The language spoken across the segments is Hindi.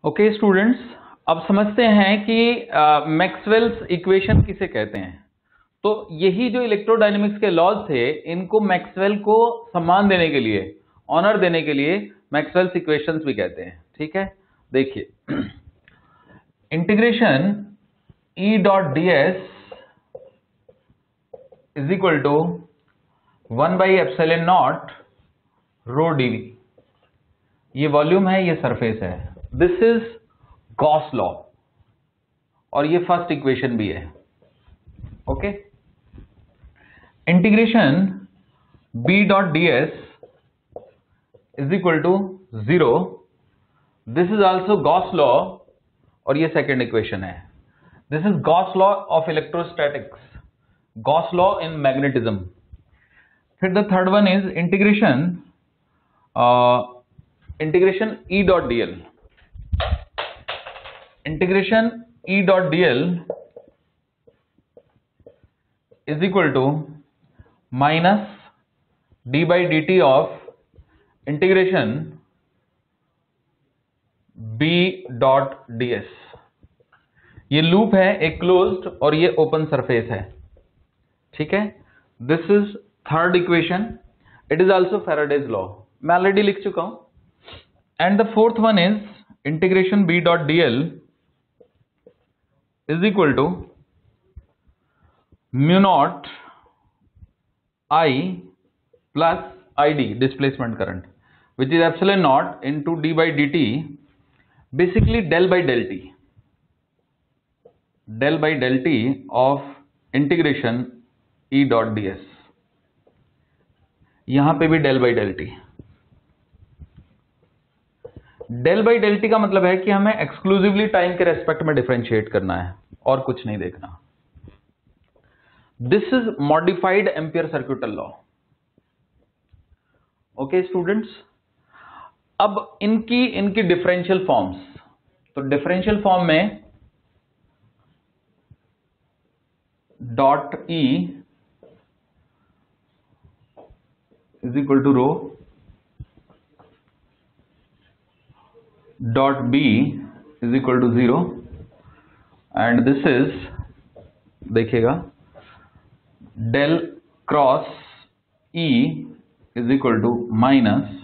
ओके स्टूडेंट्स, अब समझते हैं कि मैक्सवेल्स इक्वेशन किसे कहते हैं। तो यही जो इलेक्ट्रोडायनेमिक्स के लॉज थे, इनको मैक्सवेल को सम्मान देने के लिए, ऑनर देने के लिए मैक्सवेल्स इक्वेशंस भी कहते हैं। ठीक है, देखिए integration E dot D S is equal to 1/ε0 rho D. ये वॉल्यूम है, ये सरफेस है। दिस इज गॉस लॉ और ये फर्स्ट इक्वेशन भी है। Okay, integration B dot D S is equal to 0। This is also Gauss law और ये सेकेंड इक्वेशन है। This is Gauss law of electrostatics, Gauss law in magnetism. फिर the third one is integration E dot D L. Integration E dot D L is equal to minus D by D T of integration B dot D S. ये लूप है, एक क्लोज्ड और ये ओपन सरफेस है। ठीक है, this is third equation. It is also Faraday's law, मैं ऑलरेडी लिख चुका हूं। And the fourth one is integration B dot D L is equal to mu naught I plus I D, displacement current, which is epsilon naught into D by D T, basically del by del T, del by del T of integration E dot D S. यहां पे भी del by del T. Del by del T का मतलब है कि हमें एक्सक्लूसिवली टाइम के रेस्पेक्ट में डिफरेंशिएट करना है और कुछ नहीं देखना। This is modified Ampere circuital law. Okay students, अब इनकी डिफरेंशियल फॉर्म्स। तो डिफरेंशियल फॉर्म में dot E is equal to rho, dot B is equal to 0 and this is, देखिएगा, del cross E is equal to minus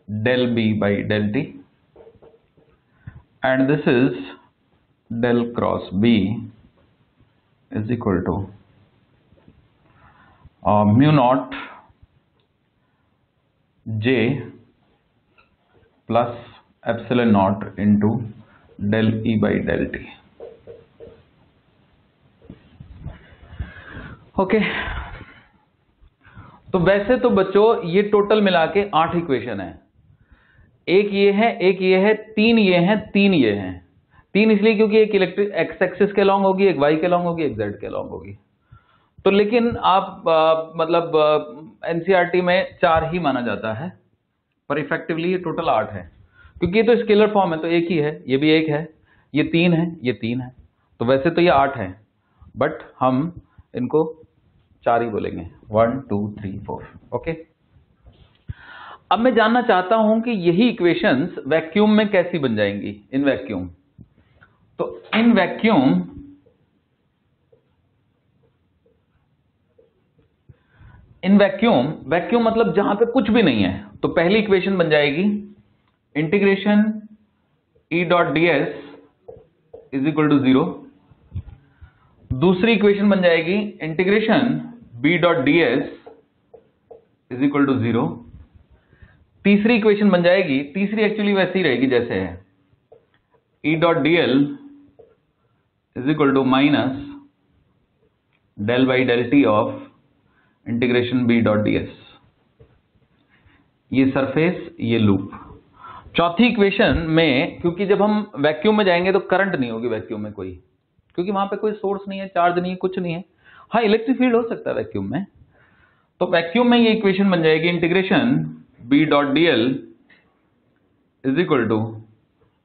del B by del T and this is del cross B is equal to mu naught J plus epsilon naught into del E by del T. Okay, तो वैसे तो बच्चों ये टोटल मिला के 8 इक्वेशन है। एक ये है, एक ये है, 3 ये हैं, 3 ये हैं। 3 इसलिए क्योंकि एक इलेक्ट्रिक एक्स एक्सिस के लॉन्ग होगी, एक वाई के लॉन्ग होगी, एक जेड के लॉन्ग होगी। तो लेकिन आप एनसीईआरटी में 4 ही माना जाता है, पर इफेक्टिवली ये टोटल 8 है, क्योंकि ये तो स्केलर फॉर्म है, तो एक ही है, ये भी एक है, ये 3 है, ये 3 है। तो वैसे तो ये 8 है, बट हम इनको 4 ही बोलेंगे, 1 2 3 4। ओके, अब मैं जानना चाहता हूं कि यही इक्वेशंस वैक्यूम में कैसी बन जाएंगी, इन वैक्यूम। तो इन वैक्यूम वैक्यूम मतलब जहां पे कुछ भी नहीं है। तो पहली इक्वेशन बन जाएगी integration E dot D S is equal to 0। दूसरी इक्वेशन बन जाएगी integration B dot D S is equal to 0। तीसरी इक्वेशन बन जाएगी, तीसरी एक्चुअली वैसी रहेगी जैसे है, E dot D L is equal to minus del by del T of integration B dot D S. ये सरफेस, ये लूप। चौथी इक्वेशन में, क्योंकि जब हम वैक्यूम में जाएंगे तो करंट नहीं होगी वैक्यूम में कोई, क्योंकि वहां पे कोई सोर्स नहीं है, चार्ज नहीं है, कुछ नहीं है। हाँ, इलेक्ट्रिक फील्ड हो सकता है वैक्यूम में। तो वैक्यूम में ये इक्वेशन बन जाएगी integration B dot D L is equal to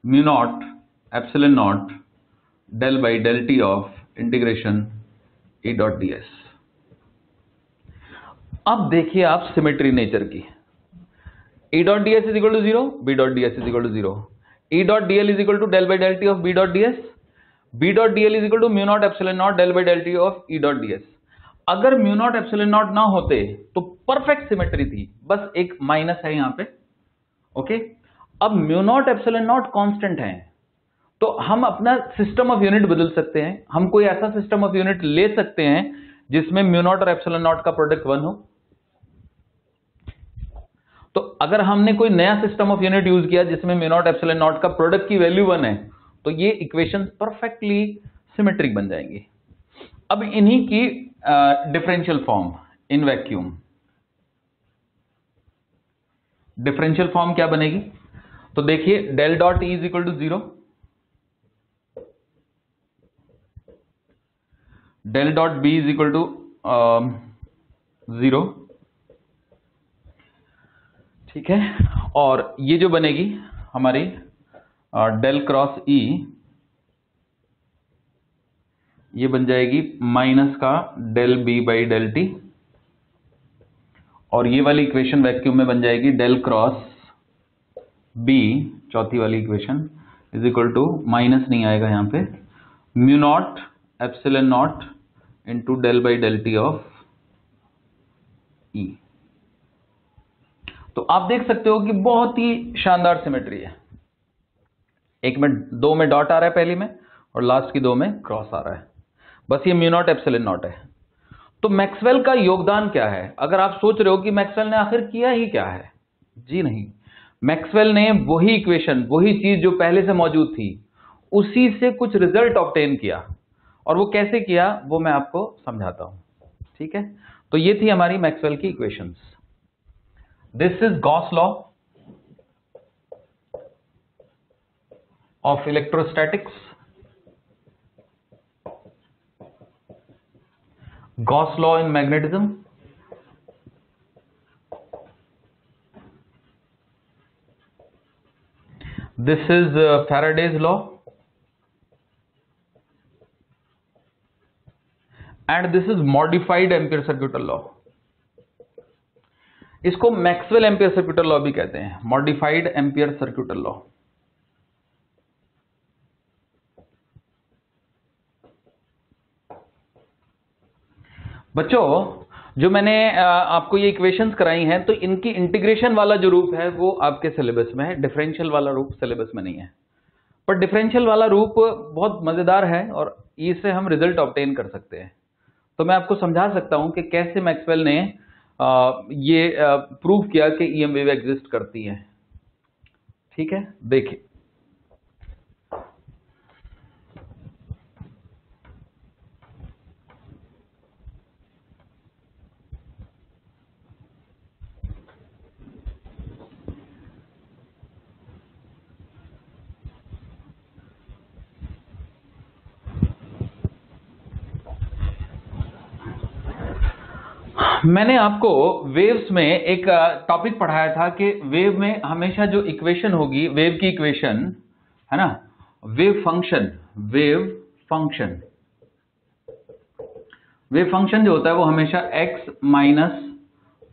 mu naught epsilon naught del by del T of integration E dot D S. अब देखिए आप सिमेट्री नेचर की। E dot D S is equal to 0, B dot D S is equal to 0। E dot dl is equal to del by del T of B dot ds, B dot dl is equal to mu naught epsilon naught del by del T of E dot ds। अगर म्यू नॉट एप्सिलॉन नॉट ना होते तो परफेक्ट सिमेट्री थी, बस एक माइनस है यहां पे। ओके, अब mu naught epsilon not constant है, तो हम अपना सिस्टम ऑफ यूनिट बदल सकते हैं। हम कोई ऐसा सिस्टम ऑफ यूनिट ले सकते हैं जिसमें म्यू नॉट और एप्सिलॉन नॉट का प्रोडक्ट 1 हो। तो अगर हमने कोई नया सिस्टम ऑफ यूनिट यूज किया जिसमें म्यू नॉट एप्सिलॉन नॉट का प्रोडक्ट की वैल्यू 1 है, तो ये इक्वेशन परफेक्टली सिमेट्रिक बन जाएंगी। अब इन्हीं की differential form in vacuum, differential form क्या बनेगी? तो देखिए, del dot E is equal to 0, del dot B is equal to 0, ठीक है। और ये जो बनेगी हमारी डेल क्रॉस ई, ये बन जाएगी माइनस का del B by del T, और ये वाली इक्वेशन वैक्यूम में बन जाएगी डेल क्रॉस बी, चौथी वाली equation is equal to, minus नहीं आएगा यहां पे, mu naught epsilon naught into del by del T of E. तो आप देख सकते हो कि बहुत ही शानदार सिमेट्री है। एक में, दो में डॉट आ रहा है पहली में, और लास्ट की दो में क्रॉस आ रहा है, बस ये म्यू नॉट एप्सिलॉन नॉट है। तो मैक्सवेल का योगदान क्या है? अगर आप सोच रहे हो कि मैक्सवेल ने आखिर किया ही क्या है, जी नहीं, मैक्सवेल ने वही इक्वेशन, वही चीज जो पहले से मौजूद थी, उसी से कुछ रिजल्ट ऑब्टेन किया। और वो कैसे किया वो मैं आपको समझाता हूं, ठीक है। तो ये थी हमारी मैक्सवेल की equations. This is Gauss law of electrostatics, Gauss law in magnetism, this is Faraday's law, and this is modified ampere circuital law. इसको मैक्सवेल एम्पियर सर्क्यूटल लॉ भी कहते हैं, मॉडिफाइड एम्पियर सर्क्यूटल लॉ। बच्चों, जो मैंने आपको ये इक्वेशंस कराई हैं, तो इनकी इंटीग्रेशन वाला जो रूप है वो आपके सिलेबस में है, डिफरेंशियल वाला रूप सिलेबस में नहीं है। पर डिफरेंशियल वाला रूप बहुत मजेदार है और इससे हम रिजल्ट ऑब्टेन कर सकते हैं। तो मैं आपको समझा सकता हूं कि कैसे मैक्सवेल ने ये प्रूव किया कि ईएम वेव एग्जिस्ट करती है, ठीक है। देखिए, मैंने आपको वेव्स में एक टॉपिक पढ़ाया था कि वेव में हमेशा जो इक्वेशन होगी, वेव की इक्वेशन है ना, वेव फंक्शन, वेव फंक्शन जो होता है वो हमेशा x minus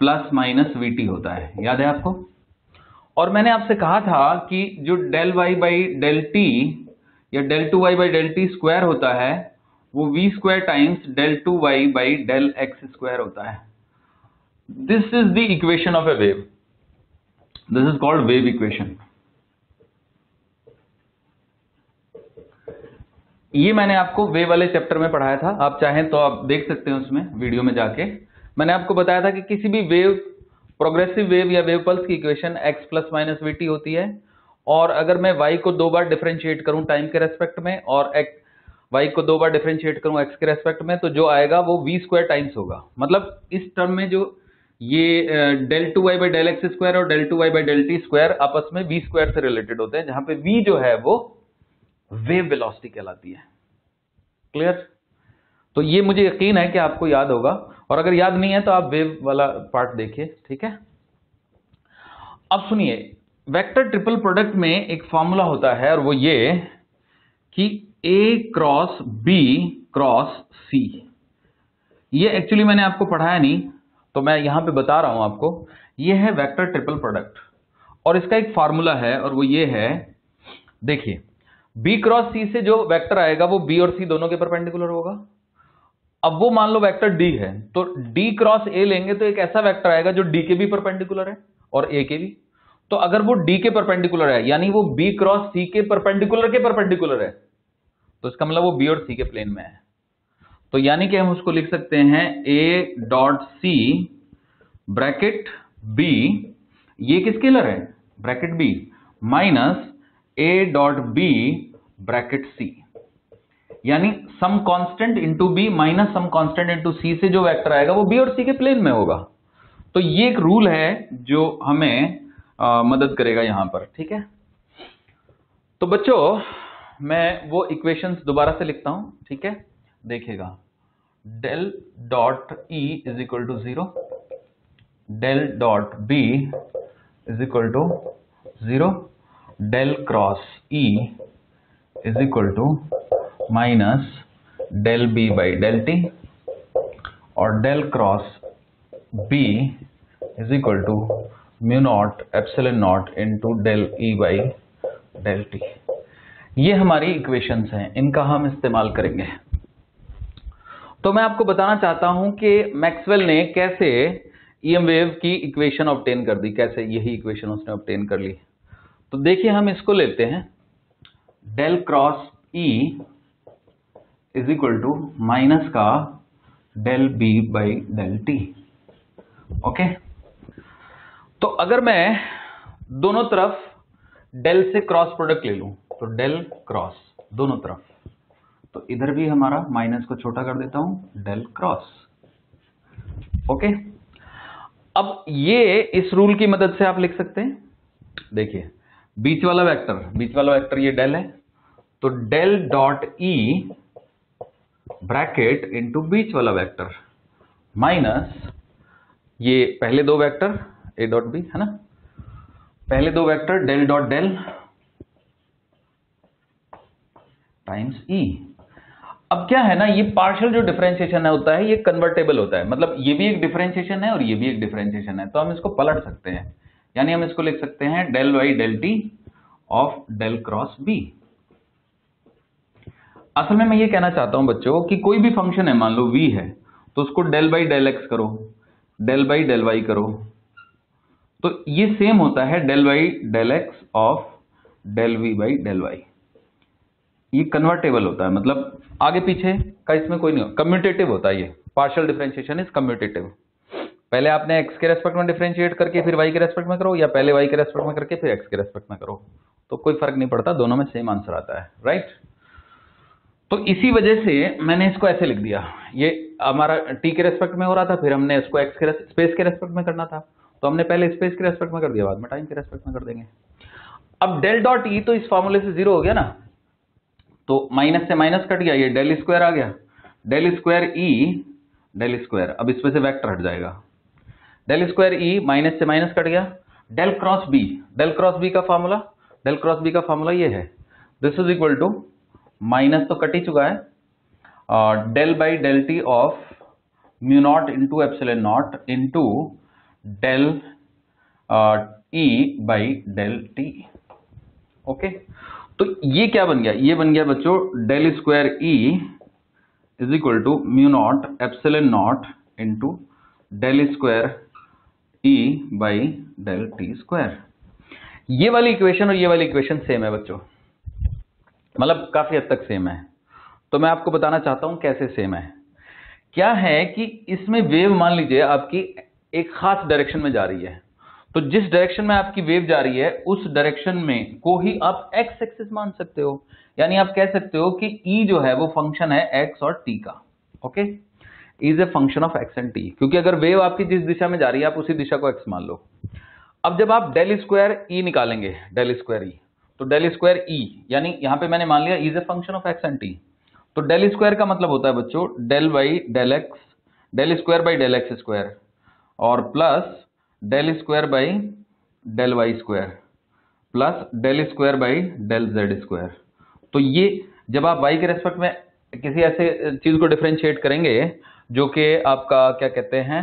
plus minus VT होता है, याद है आपको। और मैंने आपसे कहा था कि जो del Y by del T या del two Y by del T square होता है वो V square times del two Y by del X square होता है। This is the equation of a wave. This is called wave equation. ये मैंने आपको वेव वाले चैप्टर में पढ़ाया था, आप चाहें तो आप देख सकते हैं उसमें वीडियो में जाके। मैंने आपको बताया था कि किसी भी वेव, प्रोग्रेसिव वेव या वेव पल्स की equation x plus minus we T होती है, और अगर मैं y को दो बार डिफरेंशिएट करूं टाइम के रेस्पेक्ट में और y को दो बार डिफरेंशिएट करूं x के रेस्पेक्ट में, तो जो आएगा वो v स्क्वायर टाइम्स होगा। मतलब इस टर्म में जो ये del two Y by del X square और del two Y by del T square आपस में वी स्क्वायर से रिलेटेड होते हैं, जहां पे वी जो है वो वेव वेलोसिटी कहलाती है। क्लियर? तो ये मुझे यकीन है कि आपको याद होगा, और अगर याद नहीं है तो आप वेव वाला पार्ट देखिए, ठीक है। अब सुनिए, वेक्टर ट्रिपल प्रोडक्ट में एक फॉर्मूला होता है, और वो ये कि A cross B cross C। ये एक्चुअली मैंने आपको पढ़ाया नहीं, तो मैं यहां पे बता रहा हूं आपको। ये है वेक्टर ट्रिपल प्रोडक्ट, और इसका एक फार्मूला है, और वो ये है देखिए b क्रॉस c से जो वेक्टर आएगा वो b और c दोनों के परपेंडिकुलर होगा। अब वो मान लो वेक्टर d है, तो d क्रॉस a लेंगे तो एक ऐसा वेक्टर आएगा जो d के भी परपेंडिकुलर है और a के भी। तो अगर वो d के परपेंडिकुलर है यानी वो b क्रॉस c के परपेंडिकुलर है, तो इसका मतलब वो b और c के प्लेन में है। तो यानी कि हम उसको लिख सकते हैं a dot c bracket b, ये किस स्केलर है bracket b, minus a dot b bracket c, यानी some constant into b minus some constant into c से जो वेक्टर आएगा वो b और c के प्लेन में होगा। तो ये एक रूल है जो हमें मदद करेगा यहां पर, ठीक है। तो बच्चों मैं वो इक्वेशंस दोबारा से लिखता हूं, ठीक है। देखिएगा del dot e is equal to 0, del dot b is equal to 0, del cross e is equal to minus del b by del t, और del cross b is equal to mu naught epsilon naught into del e by del t। ये हमारी इक्वेशंस हैं, इनका हम इस्तेमाल करेंगे। तो मैं आपको बताना चाहता हूं कि मैक्सवेल ने कैसे ईएम वेव की इक्वेशन ऑब्टेन कर दी, कैसे यही इक्वेशन उसने ऑब्टेन कर ली। तो देखिए हम इसको लेते हैं, del cross E is equal to minus का del B by del T, okay. तो अगर मैं दोनों तरफ डेल से क्रॉस प्रोडक्ट ले लूं, तो डेल क्रॉस दोनों तरफ, तो इधर भी हमारा माइनस को छोटा कर देता हूं, डेल क्रॉस, ओके। अब ये इस रूल की मदद से आप लिख सकते हैं, देखिए बीच वाला वेक्टर ये डेल है, तो del dot E bracket into बीच वाला वेक्टर माइनस ये पहले दो वेक्टर a डॉट बी, है ना, पहले दो vector del dot del times E। अब क्या है ना, ये पार्शियल जो डिफरेंशिएशन होता है ये कन्वर्टेबल होता है, मतलब ये भी एक डिफरेंशिएशन है और ये भी एक डिफरेंशिएशन है, तो हम इसको पलट सकते हैं, यानी हम इसको लिख सकते हैं del by del T of del cross B. असल में मैं ये कहना चाहता हूं बच्चों कि कोई भी फंक्शन है, मान लो v है, तो उसको डेल बाई डेल एक्स करो, डेल बाई डेल वाई करो, तो ये सेम होता है del by del X of del V by del Y. ये कन्वर्टेबल होता है, मतलब आगे पीछे का इसमें कोई नहीं, कम्यूटेटिव होता है। ये पार्शियल डिफरेंशिएशन इज कम्यूटेटिव। पहले आपने x के रेस्पेक्ट में डिफरेंशिएट करके फिर y के रेस्पेक्ट में करो, या पहले y के रेस्पेक्ट में करके फिर x के रेस्पेक्ट में करो, तो कोई फर्क नहीं पड़ता, दोनों में सेम आंसर आता है, राइट। तो इसी वजह से मैंने इसको ऐसे लिख दिया, ये हमारा t के रेस्पेक्ट में हो रहा था, फिर हमने इसको x के स्पेस के रेस्पेक्ट में करना था, तो हमने पहले स्पेस के रेस्पेक्ट में कर दिया, बाद में टाइम के रेस्पेक्ट में कर देंगे। अब डेल डॉट ई तो इस फॉर्मूले से 0 हो गया ना, तो माइनस से माइनस कट गया, ये डेल स्क्वायर आ गया, del square E del square, अब इसमें से वेक्टर हट जाएगा, डेल स्क्वायर ई माइनस से माइनस कट गया, del cross B, del cross B का फॉर्मूला ये है, this is equal to minus तो कट ही चुका है, del by del T of mu naught into epsilon naught into del E by del T, okay. तो ये क्या बन गया, ये बन गया बच्चों del square E is equal to mu naught epsilon naught into del square E by del T square. ये वाली इक्वेशन और ये वाली इक्वेशन सेम है बच्चों, मतलब काफी हद तक सेम है। तो मैं आपको बताना चाहता हूं कैसे सेम है। क्या है कि इसमें वेव मान लीजिए आपकी एक खास डायरेक्शन में जा रही है, तो जिस डायरेक्शन में आपकी वेव जा रही है उस डायरेक्शन में को ही आप एक्स एक्सिस मान सकते हो, यानी आप कह सकते हो कि ई जो है वो फंक्शन है एक्स और टी का, okay, is a function of X and T, क्योंकि अगर वेव आपकी जिस दिशा में जा रही है आप उसी दिशा को एक्स मान लो। अब जब आप डेल स्क्वायर ई निकालेंगे, डेल स्क्वायर ई, तो डेल स्क्वायर ई यानी यहां पे मैंने मान लिया is a function of X and T, तो डेल स्क्वायर का मतलब होता है बच्चों del by del X, del square by del X square, और plus del square by del Y square, plus del square by del Z square. तो ये जब आप y के रेस्पेक्ट में किसी ऐसे चीज को डिफरेंशिएट करेंगे जो कि आपका क्या कहते हैं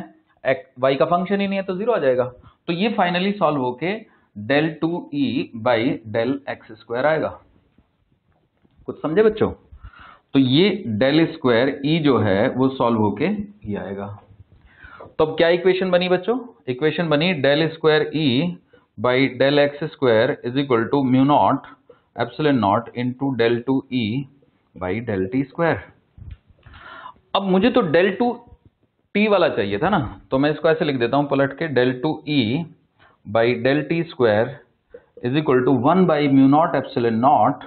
y का फंक्शन ही नहीं है, तो 0 आ जाएगा। तो ये फाइनली सॉल्व होके del 2e by del X square आएगा। कुछ समझे बच्चों? तो ये डेल स्क्वायर ई जो है वो सॉल्व होके ये आएगा। तो अब क्या इक्वेशन बनी बच्चों? इक्वेशन बनी del square E by del X square is equal to mu naught epsilon naught into del two E by del T square. अब मुझे तो डेल टू टी वाला चाहिए था ना, तो मैं इसको ऐसे लिख देता हूं पलट के, del two E by del T square is equal to 1 by mu naught epsilon naught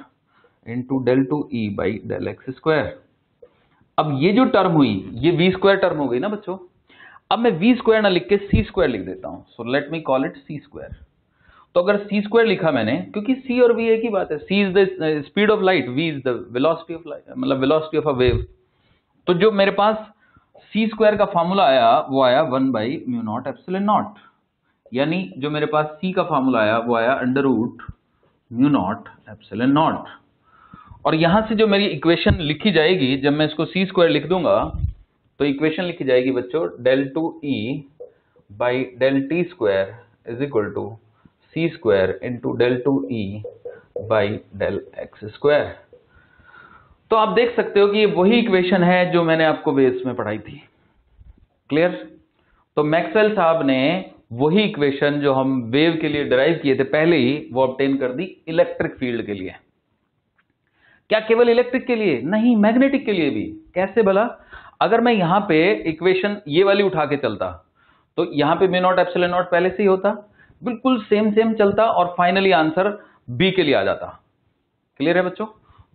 into del two E by del X square. अब ये जो टर्म हुई ये वी स्क्वायर टर्म हो गई ना बच्चों। अब मैं वी स्क्वायर ना लिख के सी स्क्वायर लिख देता हूं, so let me call it C square. तो अगर सी स्क्वायर लिखा मैंने, क्योंकि सी और वी एक ही बात है, C is the speed of light, V is the velocity of light, मतलब वेलोसिटी ऑफ अ वेव। तो जो मेरे पास सी स्क्वायर का फॉर्मूला आया वो आया 1 by mu naught epsilon not, यानी जो मेरे पास सी का फॉर्मूला आया वो आया under root mu naught epsilon naught. और यहां से जो मेरी इक्वेशन लिखी जाएगी, जब मैं इसको सी स्क्वायर लिख दूंगा तो इक्वेशन लिखी जाएगी बच्चों del two E by del T square is equal to C square into del two E by del X square. तो आप देख सकते हो कि ये वही इक्वेशन है जो मैंने आपको बेस में पढ़ाई थी। क्लियर? तो मैक्सवेल साहब ने वही इक्वेशन जो हम वेव के लिए डिराइव किए थे पहले ही, वो ऑब्टेन कर दी इलेक्ट्रिक फील्ड के लिए। क्या केवल इलेक्ट्रिक के लिए? नहीं, मैग्नेटिक के लिए भी। कैसे भला? अगर मैं यहां पे इक्वेशन ये वाली उठा के चलता तो यहां पे म्यू नॉट एप्सिलॉन नॉट पहले से ही होता, बिल्कुल सेम सेम चलता और फाइनली आंसर बी के लिए आ जाता। क्लियर है बच्चों?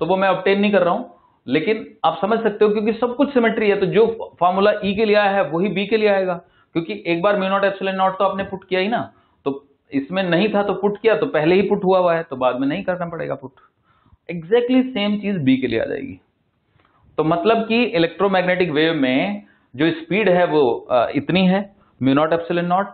तो वो मैं ऑब्टेन नहीं कर रहा हूं, लेकिन आप समझ सकते हो क्योंकि सब कुछ सिमेट्री है, तो जो फॉर्मूला ई के लिए आया है वही बी के लिए आएगा, क्योंकि एक बार म्यू नॉट एप्सिलॉन नॉट तो आपने पुट किया ही ना, तो इसमें नहीं था तो पुट किया, तो पहले ही पुट हुआ है तो बाद में नहीं करना पड़ेगा पुट। एग्जैक्टली सेम चीज बी के लिए आ जाएगी। तो मतलब कि इलेक्ट्रोमैग्नेटिक वेव में जो स्पीड है वो इतनी है म्यू नॉट एप्सिलॉन नॉट,